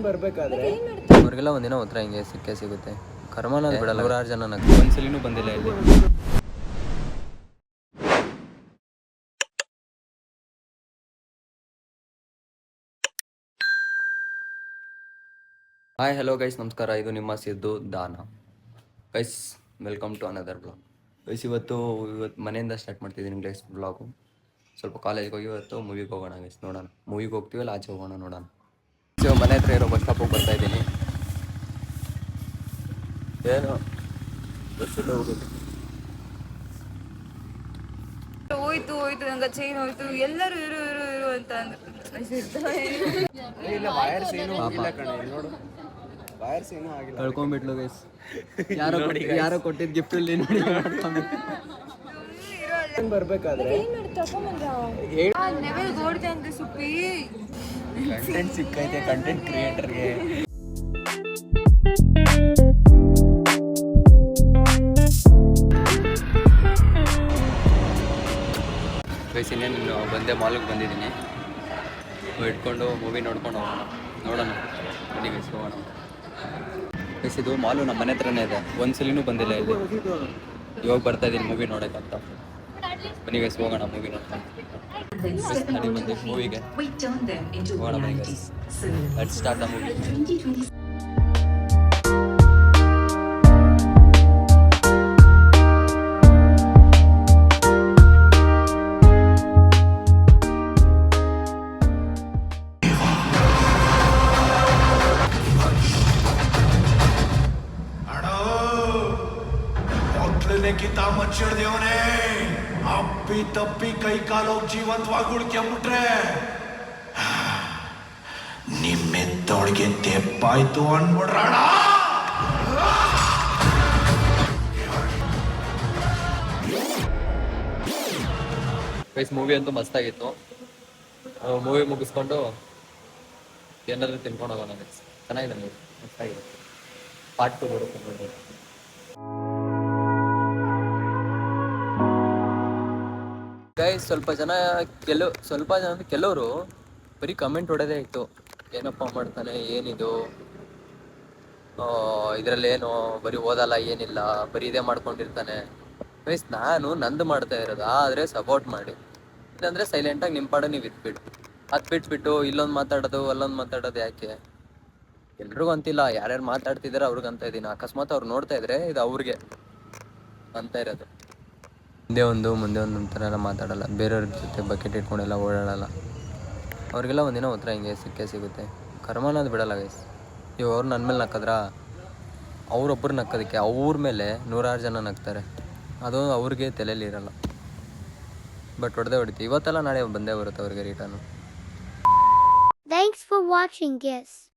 ಬರ್ಬೇಕಾದ್ರೆ ಅವ್ರಿಗೆಲ್ಲ ಒಂದಿನ ಉತ್ತರ ಹಿಂಗೆ ಸಿಕ್ಕೇ ಸಿಗುತ್ತೆ. ಕರ್ಮನ ಬಿಡಲ್ಲ. 100 ಜನ ಒಂದ್ಸಲಿನೂ ಬಂದಿಲ್ಲ ಇಲ್ಲಿ. ಹಾಯ್ ಹಲೋ ಗೈಸ್, ನಮಸ್ಕಾರ. ಇದು ನಿಮ್ಮ ಸಿದ್ದು ದಾನ. Guys, welcome to another blog. Guys, ಇವತ್ತು ಮನೆಯಿಂದ ಸ್ಟಾರ್ಟ್ ಮಾಡ್ತಿದ್ದೀನಿ ಗೈಸ್ ಬ್ಲಾಗು. ಸ್ವಲ್ಪ ಕಾಲೇಜ್ಗೆ ಹೋಗಿ ಇವತ್ತು ಮೂವಿಗೆ ಹೋಗೋಣ ಗೈಸ್. ನೋಡೋಣ ಮೂವಿಗೆ ಹೋಗ್ತೀವಲ್ಲ, ಆಚೆ ಹೋಗೋಣ ನೋಡೋಣ. ಸೊ ಮನೆ ಹತ್ರ ಇರೋ ಬಸ್ ಸ್ಟಾಪಿಗೆ ಬರ್ತಾ ಇದ್ದೀನಿ. ಏನು ಬಸ್ಸಿಗೆ ಹೋಗೋದು ಹೋಯ್ತು ನಂಗೆ ಚೈನ್ ಹೋಯ್ತು, ಎಲ್ಲರೂ ಇರು ಇರು ಇರು ಅಂತ ಕಳ್ಕೊಂಡ್ಬಿಟ್ಲು ಗೈಸ್. ಯಾರೋ ಕೊಟ್ಟಿದ್ದ ಗಿಫ್ಟ್ ಇಲ್ಲಿ ನೋಡಿ ಬರ್ಬೇಕಾದ್ರೆ ನೆವೆಲ್ ಗೋಡ್ದೆ ಅಂತ ಸುಪ್ಪಿ ಕಂಟೆಂಟ್ ಸಿಕ್ಕೈತೆ ಕಂಟೆಂಟ್ ಕ್ರಿಯೇಟರ್ಗೆ. ಗೈಸ್, ಇನ್ನೇನು ಬಂದೆ ಮಾಲಿಗೆ ಬಂದಿದ್ದೀನಿ. ಇಟ್ಕೊಂಡು ಮೂವಿ ನೋಡ್ಕೊಂಡು ನೋಡೋಣ ಬನ್ನಿ ಗೈಸ್, ಹೋಗೋಣ. ಗೈಸ್, ಇದು ಮಾಲು ನಮ್ಮ ಮನೆ ಹತ್ರನೇ ಇದೆ. ಒಂದ್ಸಲಿನೂ ಬಂದಿಲ್ಲ ಇಲ್ಲಿ. ಇವಾಗ ಬರ್ತಾ ಇದ್ದೀನಿ ಮೂವಿ ನೋಡೋಕ್ಕಂತ. ಬನ್ನಿ ಗೈಸ್, ಹೋಗೋಣ ಮೂವಿ ನೋಡ್ಕೊಂಡು. ಬಂದು ಮೂವಿಗೆ ಹೋಗೋಣ ಬನ್ನಿ guys. Let's start the movie. ಮಚ್ಚಿಡ್ದೇವನೇ ಅಪ್ಪಿ ತಪ್ಪಿ ಕೈ ಕಾಲು ಜೀವಂತವಾಗಿ ಉಳ್ಕೊಂಬಿಟ್ರೆ ನಿಮ್ಮೆತ್ತೊಳಗೆ ತೆಪ್ಪಾಯ್ತು ಅನ್ಬಿಡ್ರಣ. ಗೈಸ್, ಮೂವಿ ಅಂತೂ ಮಸ್ತಾಗಿತ್ತು. ಮೂವಿ ಮುಗಿಸ್ಕೊಂಡು ಏನಾದರೂ ತಿನ್ಕೊಂಡು ಹೋಗೋಣ ಗೈಸ್. ಚೆನ್ನಾಗಿದೆ ಮೂವಿ, ಮಸ್ತಾಗಿದೆ. ಪಾರ್ಟ್ 2 ಬರುತ್ತೆ ನೋಡಿ. ಗೈಸ್, ಸ್ವಲ್ಪ ಜನ ಕೆಲವರು ಬರೀ ಕಮೆಂಟ್ ಹೊಡೆದೇ ಇತ್ತು. ಏನಪ್ಪ ಮಾಡ್ತಾನೆ, ಏನಿದು, ಇದರಲ್ಲೇನು ಬರೀ ಓದಲ್ಲ, ಏನಿಲ್ಲ, ಬರೀ ಇದೇ ಮಾಡ್ಕೊಂಡಿರ್ತಾನೆ. ಗೈಸ್, ನಾನು ನಂದು ಮಾಡ್ತಾ ಇರೋದು, ಆದರೆ ಸಪೋರ್ಟ್ ಮಾಡಿ. ಇಲ್ಲಾಂದರೆ ಸೈಲೆಂಟಾಗಿ ನಿಮ್ಮ ಪಾಡ ನೀವು ಬಿಟ್ಬಿಟ್ಟು ಇಲ್ಲೊಂದು ಮಾತಾಡೋದು ಅಲ್ಲೊಂದು ಮಾತಾಡೋದು ಯಾಕೆ? ಎಲ್ರಿಗೂ ಅಂತಿಲ್ಲ, ಯಾರ್ಯಾರು ಮಾತಾಡ್ತಿದ್ದಾರೆ ಅವ್ರಿಗೆ ಅಂತ ಇದ್ದೀನಿ. ಅಕಸ್ಮಾತ್ ಅವ್ರು ನೋಡ್ತಾ ಇದ್ರೆ ಇದು ಅವ್ರಿಗೆ ಅಂತ ಇರೋದು. ಮುಂದೆ ಒಂದು ಥರ ಎಲ್ಲ ಮಾತಾಡಲ್ಲ, ಬೇರೆಯವ್ರ ಜೊತೆ ಬಕೆಟ್ ಇಟ್ಕೊಂಡೆಲ್ಲ ಓಡಾಡಲ್ಲ. ಅವ್ರಿಗೆಲ್ಲ ಒಂದಿನ ಉತ್ತರ ಹಿಂಗೆ ಸಿಕ್ಕೇ ಸಿಗುತ್ತೆ. ಕರ್ಮನದು ಬಿಡಲ್ಲ ಗೈಸ್. ಇವಾಗ ಅವ್ರು ನನ್ನ ಮೇಲೆ ನಕ್ಕದ್ರ, ಅವ್ರೊಬ್ಬರು ನಕ್ಕೋದಕ್ಕೆ ಅವ್ರ ಮೇಲೆ 100 ಜನ ನಗ್ತಾರೆ. ಅದು ಅವ್ರಿಗೆ ತಲೆಯಲ್ಲಿ ಇರಲ್ಲ. ಬಟ್ ಹೊಡಿತೀವಿ. ಇವತ್ತೆಲ್ಲ ನಾಳೆ ಬಂದೇ ಬರುತ್ತೆ ಅವ್ರಿಗೆ return. Thanks for watching, guys.